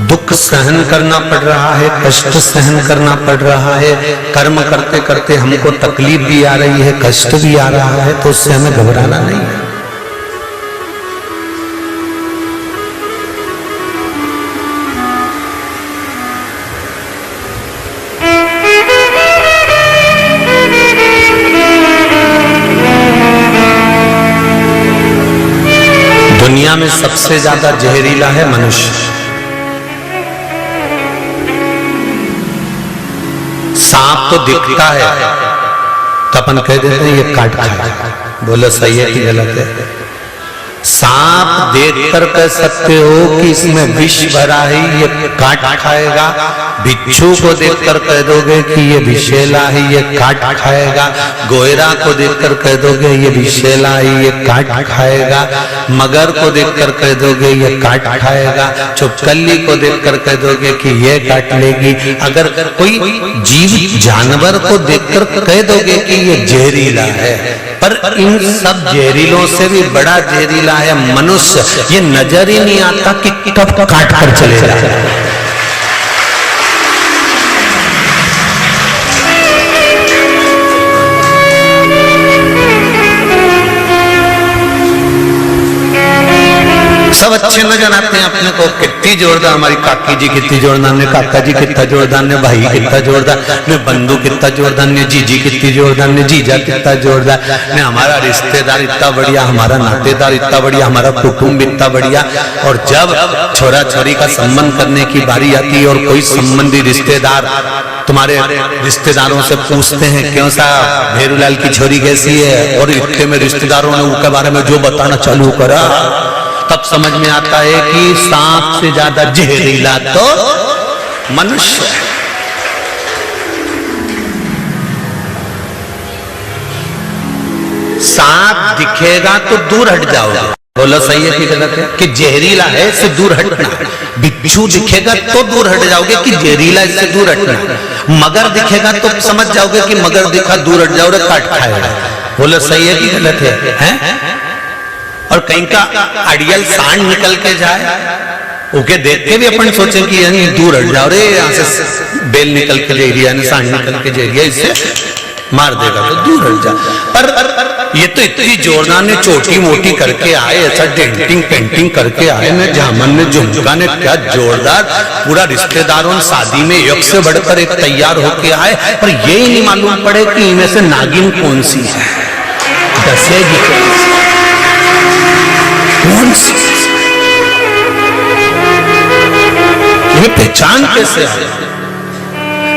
दुख सहन करना पड़ रहा है, कष्ट सहन करना पड़ रहा है, कर्म करते करते हमको तकलीफ भी आ रही है, कष्ट भी आ रहा है, तो उससे हमें घबराना नहीं है। दुनिया में सबसे ज्यादा जहरीला है मनुष्य। सांप तो दिखता है तो अपन कह देते हैं ये काट खाएगा, बोलो सही है कि गलत है? सांप देखकर कह सकते हो कि इसमें विष भरा है, ये काट खाएगा। बिच्छू को देखकर कह दोगे कि ये विषैला है, ये काट खाएगा। गोयरा को देखकर कह दोगे ये विषैला है, ये काट खाएगा। मगर को देखकर कह दोगे ये काट खाएगा। चुपकली को देखकर कह दोगे कि ये काट लेगी। अगर कोई जीव जानवर को देखकर कह दोगे कि ये जहरीला है, पर इन सब जहरीलों से भी बड़ा जहरीला है मनुष्य। ये नजर ही नहीं आता कि कब काट कर चलेगा। सब अच्छे नजर आते हैं अपने को, कितनी जोरदार हमारी काकी जी कितनी जोरदार ने, काका जी कितना जोरदार ने, भाई कितना जोरदार ने, बंधु कितना जोरदार ने, जीजी कितनी जोरदार ने, जीजा कितना जोरदार ने, हमारा रिश्तेदार इतना बढ़िया, हमारा नातेदार इतना बढ़िया, हमारा कुटुंब इतना बढ़िया। और जब छोरा छोरी का संबंध करने की बारी आती है और कोई संबंधी रिश्तेदार तुम्हारे रिश्तेदारों से पूछते हैं क्यों साहब भेरूलाल की छोरी कैसी है, और इतने में रिश्तेदारों ने उनके बारे में जो बताना चालू करा, तब समझ में आता है कि सांप से ज्यादा जहरीला तो मनुष्य है। सांप दिखेगा तो दूर हट जाओगे, बोलो सही है कि गलत है? कि जहरीला है इससे दूर हटना। बिच्छू दिखेगा तो दूर हट जाओगे कि जहरीला इससे दूर हटना। मगर दिखेगा तो समझ जाओगे कि मगर दिखा दूर हट जाओगे, काट खाएगा। बोलो सही है कि गलत है, हैं? और कहीं का अड़ियल सांड निकल के जाए, ओके देख के भी अपन सोचे कि यानी दूर हट जाओ रे, यहाँ से बेल निकल के ले रही है, सांड निकल के ले रही है, इससे मार देगा तो दूर हट जा। पर ये तो इतनी जोरदार ने चोटी मोटी करके आए, ऐसा डेंटिंग पेंटिंग करके आए ने, झामन ने झुमका ने, क्या जोरदार पूरा रिश्तेदारों शादी में एक से बढ़कर एक तैयार होके आए, पर ये ही नहीं मालूम पड़े कि इनमें से नागिन कौन सी है, दसेगी कौन सी, ये पहचान कैसे है?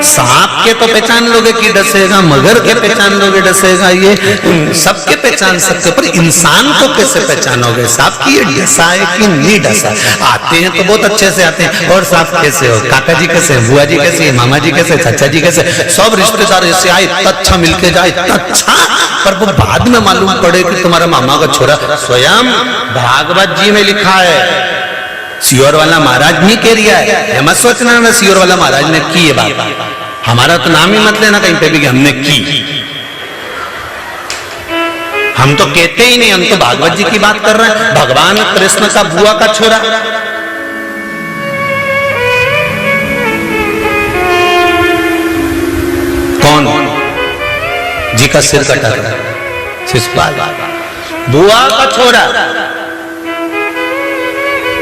सांप के तो पहचान लोगे कि डसेगा, मगर के पहचान लोगे डसेगा, ये सबके पहचान सकते, पर इंसान को कैसे पहचानोगे? सांप की ये डसा है कि नहीं डसा? आते हैं तो बहुत अच्छे से आते हैं, और सांप कैसे हो, काका जी कैसे, बुआ जी कैसे, मामा जी कैसे, चाचा जी कैसे, सब रिश्तेदार ऐसे आए, इतना अच्छा मिलके जाए, इतना अच्छा, पर वो बाद में मालूम पड़े कि तुम्हारा मामा का छोरा। स्वयं भागवत जी में लिखा है, सियोर वाला महाराज नहीं कह रिया है, मत सोचना ना सियोर वाला महाराज ने की ये बात, हमारा तो नाम ही मत लेना कहीं पे भी कि हमने की। हम तो कहते ही नहीं, हम तो भागवत जी की बात कर रहे हैं। भगवान कृष्ण का बुआ का छोरा, कौन जी का सिर कटा था, शिशुपाल, बुआ का छोरा।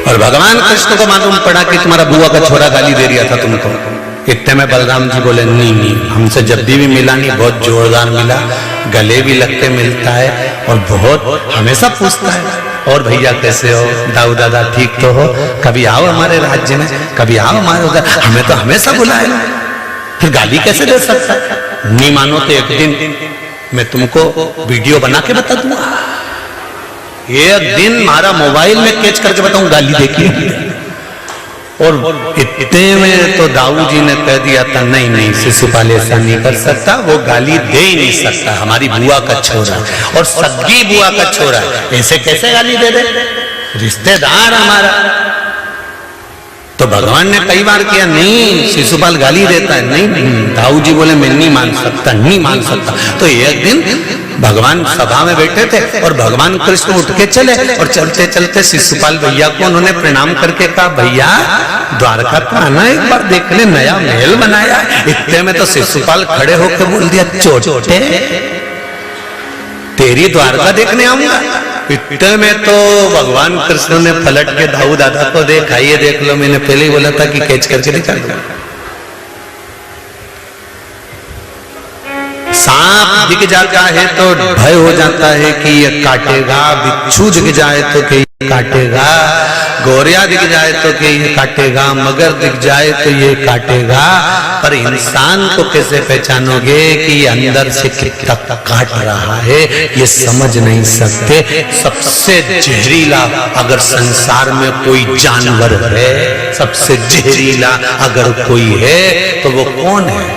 और भगवान कृष्ण को मालूम पड़ा कि तुम्हारा बुआ का छोरा गाली दे दिया था तुमको। इतने में बलराम जी बोले नहीं, हमसे जब भी मिला नहीं, बहुत जोरदार मिला, गले भी लग के मिलता है और बहुत हमेशा पूछता है, और भैया कैसे हो, दाऊ दादा ठीक तो हो, कभी आओ हमारे राज्य में, कभी आओ हमारे उधर, हमें तो हमेशा बुलाए, फिर गाली कैसे दे सकता? नहीं मानो तो एक दिन मैं तुमको वीडियो बना के बता दूंगा, एक दिन हमारा मोबाइल में कैच करके बताऊं, गाली देखी। और इतने में तो दाऊ जी ने कह दिया था नहीं नहीं, शिशुपाल ऐसा नहीं कर सकता, वो गाली दे ही नहीं सकता, हमारी बुआ का छोरा और सगी बुआ का छोरा, ऐसे कैसे गाली दे दे, रिश्तेदार हमारा। तो भगवान ने कई बार किया, नहीं शिशुपाल गाली देता है, नहीं, दाऊ जी बोले मैं नहीं मान सकता, नहीं मान सकता। तो एक दिन भगवान सभा में बैठे थे और भगवान कृष्ण उठ के चले, और चलते चलते शिशुपाल भैया को उन्होंने प्रणाम करके कहा, भैया द्वारका तो आना एक बार देखने, नया महल बनाया। इतने में तो शिशुपाल खड़े होकर बोल दिया, छोटे तेरी द्वारका देखने आऊंगा। इतने में तो भगवान कृष्ण ने पलट के दाऊ दादा को देखा, ये देख लो, मैंने पहले ही बोला था कि कैच करके दिखा दो। सांप दिख जाता है तो भय हो जाता है कि ये काटेगा, बिच्छू दिख जाए तो कि ये काटेगा, गोरिया दिख जाए तो कि ये काटेगा, मगर दिख जाए तो ये काटेगा। पर इंसान को कैसे पहचानोगे कि ये अंदर से कितना काट रहा है, ये समझ नहीं सकते। सबसे जहरीला अगर संसार में कोई जानवर है, सबसे जहरीला अगर कोई है तो वो कौन है?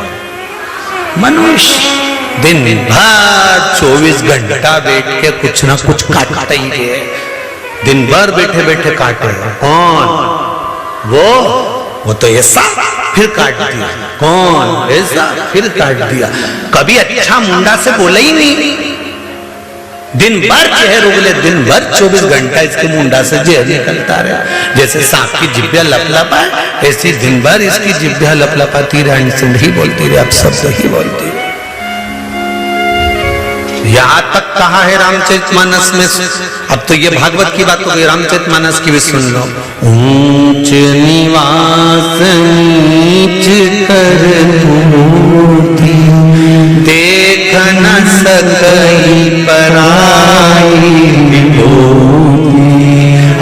मनुष्य। दिन भर 24 घंटा बैठ के कुछ ना कुछ काटता ही है, दिन भर बैठे बैठे काटे। कौन? वो तो ऐसा, फिर काट दिया, कौन ऐसा, फिर काट दिया। कभी अच्छा मुंडा से बोला ही नहीं, दिन भर चेहरे उगले, दिन भर 24 घंटा इसके मुंडा से जहर निकलता रहा। जैसे सांप की जिब्बिया लपलपा, ऐसी दिन भर इसकी जिब्बिया लपलपाती रहे, ही बोलती रहे, अब शब्द ही बोलती रहे। यहाँ तक कहा है रामचरितमानस में। अब तो ये भागवत की बात हो गई, रामचरितमानस की भी सुन लो। ऊंच निवास नीच कर मूर्ति, देख न सकई पराई विभूति।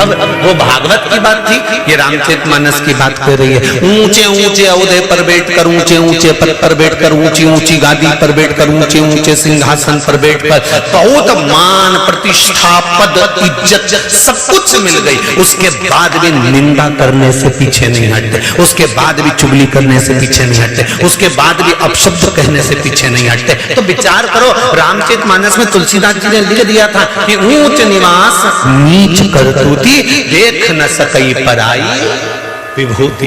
अब वो भागवत की बात थी, ये रामचरितमानस की बात कर रही है। ऊंचे ऊंचे औहदे पर बैठकर, ऊंचे ऊंचे पद पर बैठकर, ऊंची ऊंची गादी पर बैठकर, ऊंचे ऊंचे सिंहासन पर बैठकर बहुत मान प्रतिष्ठा पद इज्जत सब कुछ मिल गई, उसके बाद भी निंदा करने से पीछे नहीं हटते, उसके बाद भी चुगली करने से पीछे नहीं हटते, उसके बाद भी अपशब्द कहने से पीछे नहीं हटते। तो विचार करो, रामचरितमानस में तुलसीदास जी ने लिख दिया था कि ऊंच निवास नीच करतूती, देख न सकई पराई विभूति।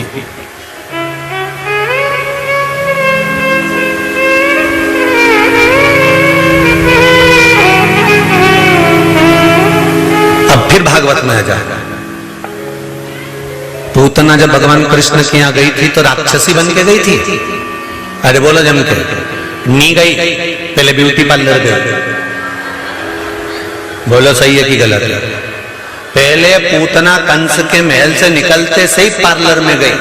अब फिर भागवत में आ जाएगा। पूतना जब भगवान कृष्ण के यहाँ गई थी तो राक्षसी बन के गई थी। अरे बोलो जम के नहीं गई, पहले ब्यूटी पार्लर गई। बोलो सही है कि गलत है? पहले पूतना कंस के महल से निकलते से ही पार्लर में गई,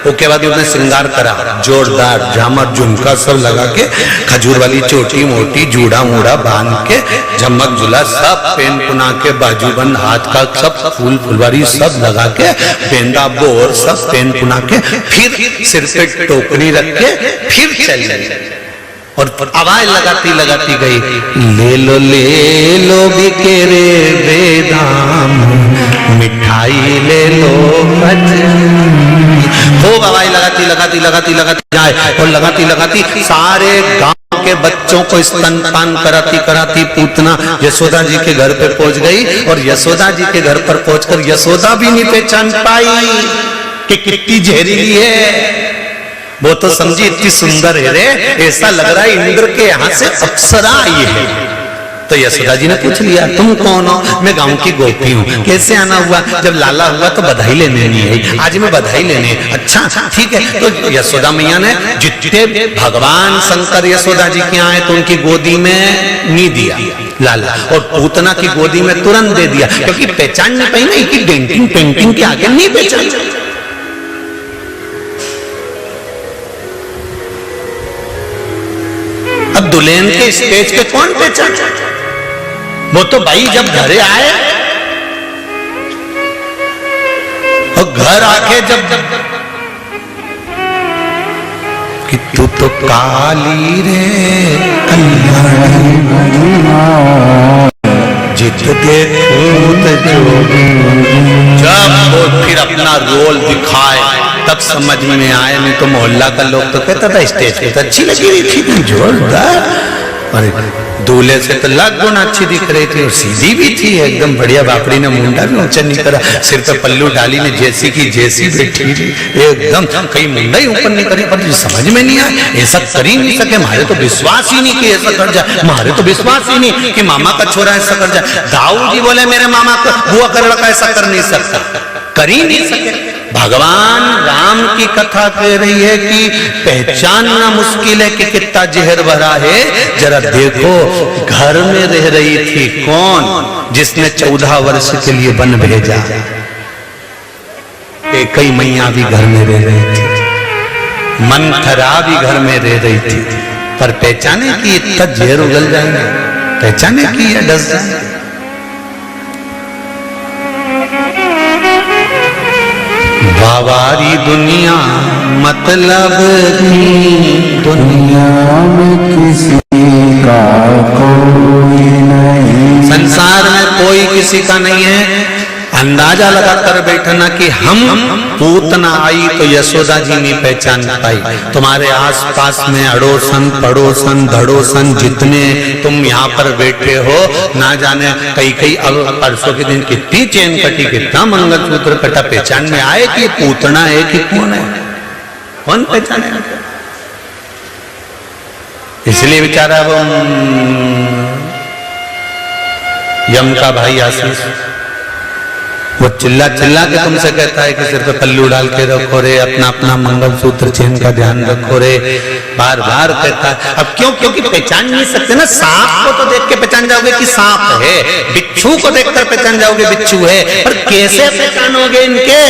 उसके बाद उसने श्रृंगार करा, जोरदार झामर झुमका सब लगा के, खजूर वाली चोटी मोटी जूड़ा मूड़ा बांध के, झमक झुला सब पेन पुना के, बाजूबंद हाथ का सब फूल फुलवारी सब लगा के, पेंदा बोर सब पेन पुना के, फिर सिर पे टोकरी रख के फिर चल गई और आवाज लगाती लगाती गई, ले लो बिके रे बेदाम, मिठाई ले लो। खूब आवाज लगाती लगाती लगाती लगाती जाए और लगाती लगाती सारे गांव के बच्चों को स्तनपान कराती कराती पूतना यशोदा जी के घर पे पहुंच गई। और यशोदा जी के घर पर पहुंचकर यशोदा भी नहीं पहचान पाई कि कितनी जहरीली है। वो तो समझी इतनी सुंदर है रे, ऐसा लग रहा है इंद्र के यहाँ से अप्सरा आई है। तो यशोदा जी ने पूछ लिया, तुम कौन हो? मैं गांव की गोपी हूँ। कैसे आना हुआ? जब लाला हुआ तो बधाई लेने नहीं आई, आज मैं बधाई लेने। अच्छा ठीक है। तो यशोदा मैया ने जितने भगवान शंकर यशोदा जी के आए तो उनकी गोदी में नहीं दिया लाला, और पूतना की गोदी में तुरंत दे दिया, क्योंकि पहचान नहीं पाई ना कि डेंटिंग पेंटिंग के आगे नहीं पहचान। अब दुल्हन के स्टेज पे कौन पहचान? वो तो भाई जब घरे आए और घर आके जब कि तू तो काली रे जित देखूं जो, जब वो फिर अपना रोल दिखाए तब समझ में आए। नहीं तो मोहल्ला का लोग तो कहता था स्टेज पे तो अच्छी लगी रही थी, जोरदार। अरे दूल्हे से तो लाख गुना अच्छी दिख रही थी और सीधी भी थी एकदम बढ़िया। बापड़ी ने मुंडा भी ऊंचा नहीं करा, सिर पे पल्लू डाली ने जैसी की जैसी बैठी एकदम, कहीं मुंडा ही ऊपर नहीं करे। पर समझ में नहीं आया, ऐसा कर ही नहीं सके। हमारे तो विश्वास ही नहीं कि ऐसा कर जाए, हमारे तो विश्वास ही नहीं कि मामा का छोरा ऐसा कर जाए। दाऊद जी बोले मेरे मामा को बुआ का लड़का ऐसा कर नहीं सकता, कर ही नहीं सके। भगवान राम की कथा कह रही है कि पहचानना मुश्किल है कि कितना जहर भरा है। जरा देखो, घर में रह रही थी कौन? जिसने 14 वर्ष के लिए वन भेजा। कई मैया भी घर में रह रही थी, मंथरा भी घर में रह रही थी, पर पहचाने कि इतना जहर उगल जाएगा, पहचाने कि यह डस जाए। बावारी दुनिया मतलब की दुनिया
में किसी का कोई नहीं,
संसार में कोई किसी का नहीं है। अंदाजा लगाकर बैठना कि हम पूतना आई तो यशोदा जी नहीं पहचान पाई। तुम्हारे आसपास में अड़ोसन पड़ोसन धड़ोसन जितने तुम यहाँ पर बैठे हो, ना जाने कई अब परसों के दिन कितनी चेन कटी, कितना मंगलसूत्र कटा, पहचान में आए कि पूतना है कि कौन है? कौन पहचाने? इसलिए बेचारा वो यम का भाई आशीष वो चिल्ला चिल्ला के तुमसे कहता है कि सिर पे पल्लू डाल के रखो रे, अपना अपना मंगलसूत्र चेन का ध्यान रखो रे, बार बार कहता है। अब क्यों? क्योंकि पहचान नहीं सकते ना। सांप को तो देख के पहचान जाओगे कि सांप है, बिच्छू को देखकर पहचान जाओगे बिच्छू है, पर कैसे पहचानोगे इनके?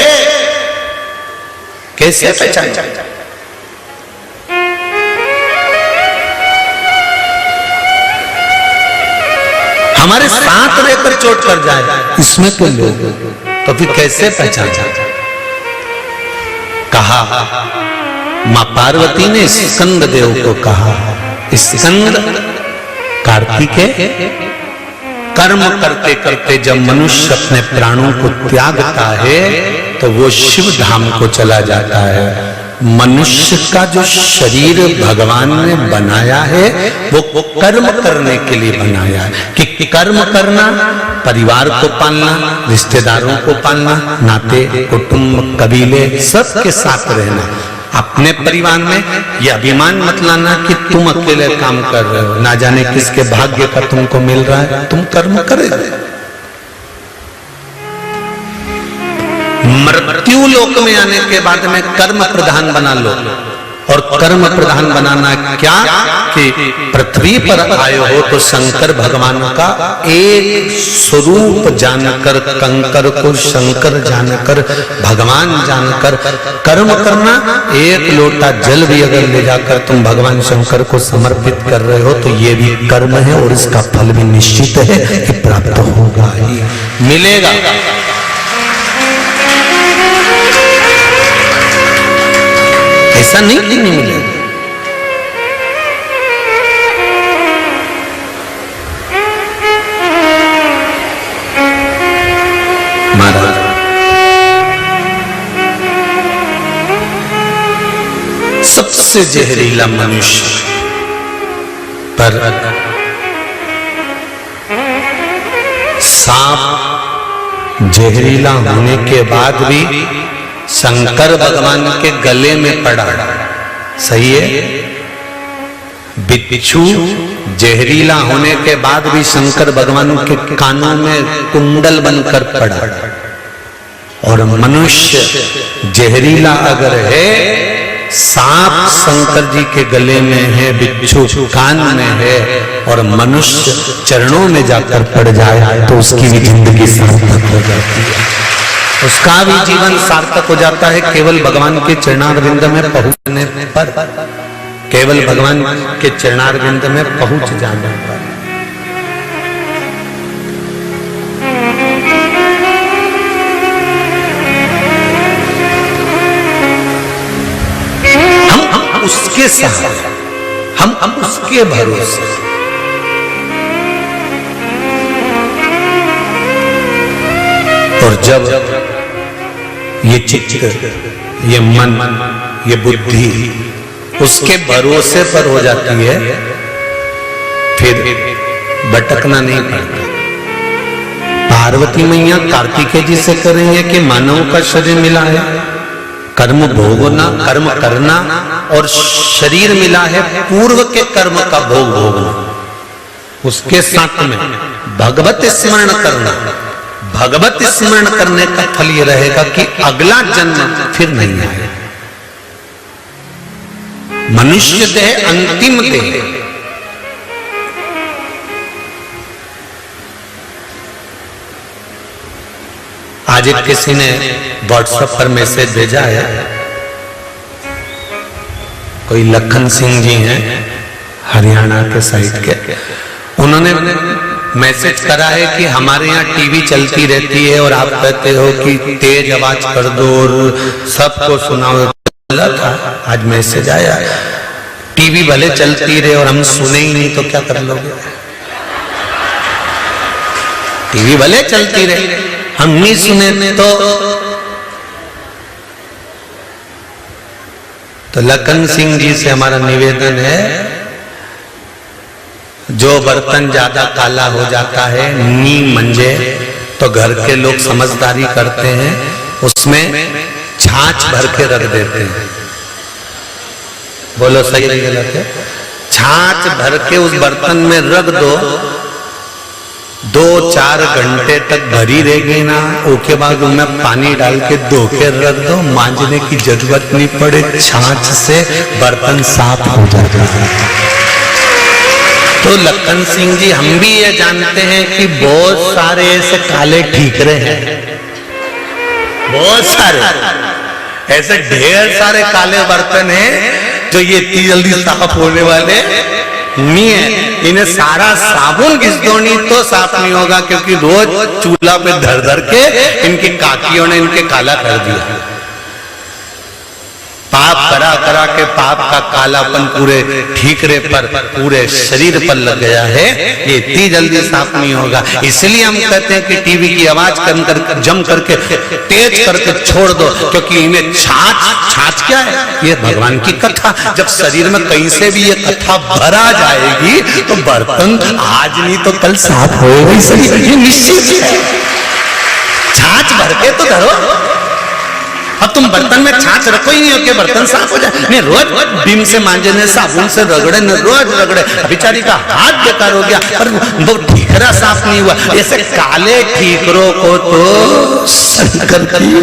कैसे पहचान जाओगे? हमारे साथ रहकर चोट कर जाए इसमें तो लोग, तो फिर कैसे पहचान जाए? कहा मां पार्वती ने स्कंद देव को कहा, स्कंद कार्तिकेय, कर्म करते करते जब मनुष्य अपने प्राणों को त्यागता है तो वो शिव धाम को चला जाता है। मनुष्य का जो शरीर भगवान ने बनाया है वो कर्म करने के लिए बनाया है कि कर्म करना, परिवार को पालना, रिश्तेदारों को पालना, नाते कुटुंब कबीले सबके साथ रहना। अपने परिवार में यह अभिमान मत लाना कि तुम अकेले काम कर रहे हो, ना जाने किसके भाग्य का तुमको मिल रहा है, तुम कर्म करोगे। मृत्यु लोक में आने के बाद में कर्म प्रधान बना लो, और कर्म प्रधान बनाना क्या कि पृथ्वी पर आए हो तो शंकर भगवान का एक स्वरूप जानकर, कंकर को शंकर जानकर, भगवान जानकर कर्म करना। एक लोटा जल भी अगर ले जाकर तुम भगवान शंकर को समर्पित कर रहे हो तो ये भी कर्म है, और इसका फल भी निश्चित है कि प्राप्त होगा ही, मिलेगा। ऐसा नहीं कि नहीं मिलेगा। महाराज सबसे जहरीला मनुष्य पर सांप जहरीला होने के बाद भी शंकर भगवान के गले में पड़ा, सही है। बिच्छू जहरीला होने के बाद भी शंकर भगवान के कानों में कुंडल बनकर पड़ा, और मनुष्य जहरीला अगर है, सांप शंकर जी के गले में है, बिच्छू कान में है, और मनुष्य चरणों में जाकर पड़ जाए तो उसकी भी जिंदगी सार्थक हो जाती है, उसका भी जीवन सार्थक हो जाता है। केवल भगवान के चरणारविंद में पहुंचने पर, केवल भगवान के चरणारविंद में पहुंच जाने पर। हम उसके साथ, हम उसके भरोसे। और जब ये चित्त, ये मन, ये बुद्धि उसके भरोसे पर हो जाती है, फिर भटकना नहीं पड़ता। पार्वती मैया कार्तिकेय जी से कह रही है कि मानव का शरीर मिला है, कर्म भोगना, कर्म करना, और शरीर मिला है पूर्व के कर्म का भोग भोगना। उसके साथ में भगवत स्मरण करना। भगवत स्मरण करने का फल यह रहेगा कि अगला जन्म फिर नहीं आए। मनुष्य देह अंतिम देह। आज एक किसी ने व्हाट्सएप पर मैसेज भेजा है, कोई लखन सिंह जी हैं हरियाणा के साइड के, उन्होंने मैसेज करा है कि हमारे यहाँ टीवी चलती रहती है और आप कहते हो कि तेज आवाज कर दो और सबको सुनाओ। था आज मैसेज आया, टीवी भले चलती रहे और हम सुने ही नहीं तो क्या कर लोगे? टीवी भले चलती रहे हम नहीं सुने तो लखन सिंह जी से हमारा निवेदन है, जो बर्तन ज्यादा काला हो जाता है नी मंजे तो घर के लोग समझदारी करते हैं, उसमें छाछ भर के रख देते हैं। बोलो सही नहीं गलत है? छाछ भर के उस बर्तन में रख दो 2-4 घंटे तक भरी रहेगी ना, उसके बाद उनमें पानी डाल के धो के रख दो, मांजने की जरूरत नहीं पड़े, छाछ से बर्तन साफ हो जाता है। तो लखन सिंह जी, हम भी ये जानते हैं कि बहुत सारे ऐसे काले ठीकरे हैं, बहुत सारे ऐसे ढेर सारे काले बर्तन हैं जो ये इतनी जल्दी साफ होने वाले नहीं है। इन्हें सारा साबुन घिस दो नहीं तो साफ नहीं होगा, क्योंकि रोज चूल्हा पे धर धर के इनकी काकियों ने इनके काला कर दिया। पाप करा करा के पाप का कालापन पूरे ठीकरे पर, पूरे शरीर पर लग गया है, ये इतनी जल्दी साफ नहीं होगा। इसलिए हम कहते हैं कि टीवी की आवाज कम कर, जम करके तेज करके छोड़ दो, क्योंकि इन्हें छाछ क्या है? ये भगवान की कथा। जब शरीर में कहीं से भी ये कथा भरा जाएगी तो बर्तन आज नहीं तो कल साफ होएगा ही शरीर, ये निश्चित है। छाछ भर के तो धरो, अब तुम बर्तन में छाछ रखो ही नहीं हो कि बर्तन साफ हो जाए। नहीं, रोज बीम से मांजने, साबुन से रगड़े, रोज रगड़े, बेचारी का हाथ बेकार हो गया, पर वो ठीकरा साफ नहीं हुआ। ऐसे काले ठीकरों को तो शंकर की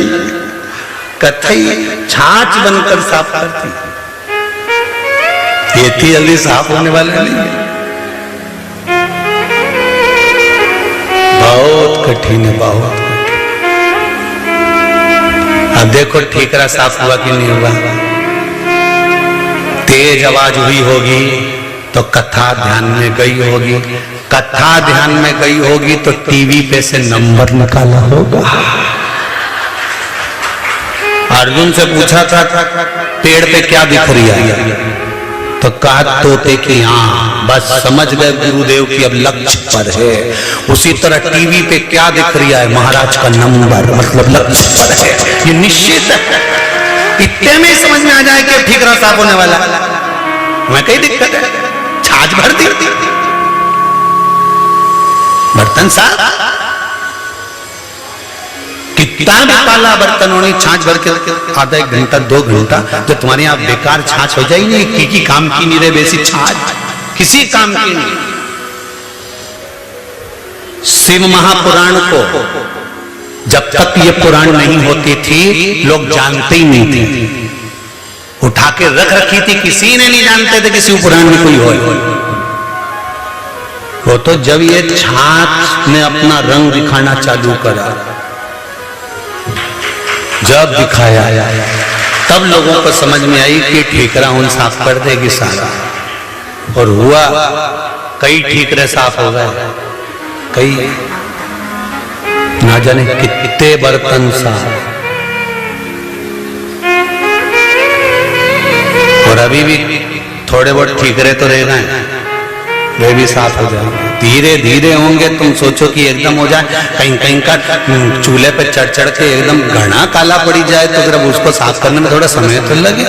कथई छाछ बनकर साफ करती, ये इतनी जल्दी साफ होने वाले नहीं, बहुत कठिन है, बहुत। अब देखो ठीकरा साफ हुआ कि नहीं हुआ। तेज आवाज हुई होगी तो कथा ध्यान में गई होगी, कथा ध्यान में गई होगी तो टीवी पे से नंबर निकाला होगा। अर्जुन से पूछा था पेड़ पे क्या दिख रही है, तो कहा तोते की आंख, बस समझ गए गुरुदेव की अब लक्ष्य पर है। उसी तरह टीवी पे क्या दिख रही है, महाराज का नंबर, मतलब लक्ष्य पर है, ये निश्चित है। इतने में समझ में आ जाए कि ठीकरा साफ होने वाला, मैं कई दिक्कत है, छाछ भर दी, बर्तन साफ, कितना भी काला बर्तन होने, छाछ भर के आधा 1 घंटा 2 घंटा, जब तुम्हारे यहाँ बेकार छाछ हो जाएगी, की काम की नहीं रहे, वैसी छाछ किसी काम की नहीं। शिव महापुराण को जब तक ये पुराण नहीं होती थी, लोग जानते ही नहीं थे, उठा के रख रखी थी, किसी ने नहीं जानते थे कि शिव पुराण में कोई हो। वो तो जब ये छाछ ने अपना रंग दिखाना चालू करा, जब दिखाया, तब लोगों को समझ में आई कि ठीकरा उन साफ कर देगी सारा। और हुआ, कई ठीकरे साफ हो गए, कई ना जाने कितने बर्तन साफ, और अभी भी थोड़े बहुत ठीकरे तो रह गए, वे भी साफ हो जाएंगे, धीरे धीरे होंगे। तुम सोचो कि एकदम हो जाए, कहीं कहीं का चूल्हे पे चढ़ चढ़ के एकदम घना काला पड़ी जाए तो जब उसको साफ करने में थोड़ा समय तो लगे।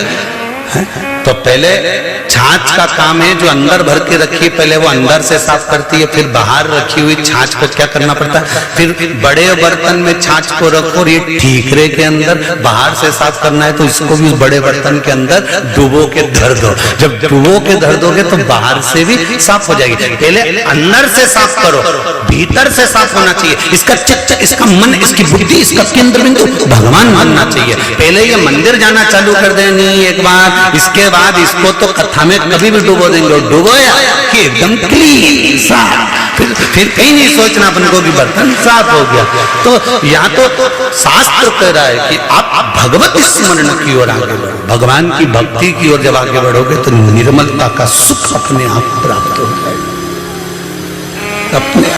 तो पहले छाछ का काम है, जो अंदर भर के रखी, पहले वो अंदर से साफ करती है, फिर बाहर रखी हुई छाछ को क्या करना पड़ता है, फिर बड़े बर्तन में छाछ को रखो, और ये ठीकरे के अंदर बाहर से साफ करना है, तो इसको भी बड़े बर्तन के अंदर डुबो के धर दो। जब डुबो के धर दोगे तो बाहर से भी साफ हो जाएगी। पहले अंदर से साफ करो, भीतर से साफ होना चाहिए। इसका चित्त, इसका मन, इसकी बुद्धि, इसका केंद्र बिंदु भगवान मानना चाहिए। पहले ये मंदिर जाना चालू कर देनी एक बार, इसके बाद इसको तो कथा में कभी भी डुबो देंगे, डुबोया कि एकदम क्लीन साफ, फिर कहीं नहीं सोचना अपन को कि बर्तन साफ हो गया। तो यहाँ तो शास्त्र कह रहा है कि आप भगवत स्मरण की ओर आगे बढ़ो, भगवान की भक्ति की ओर जब आगे बढ़ोगे तो निर्मलता का सुख अपने आप प्राप्त हो जाएगा, अपने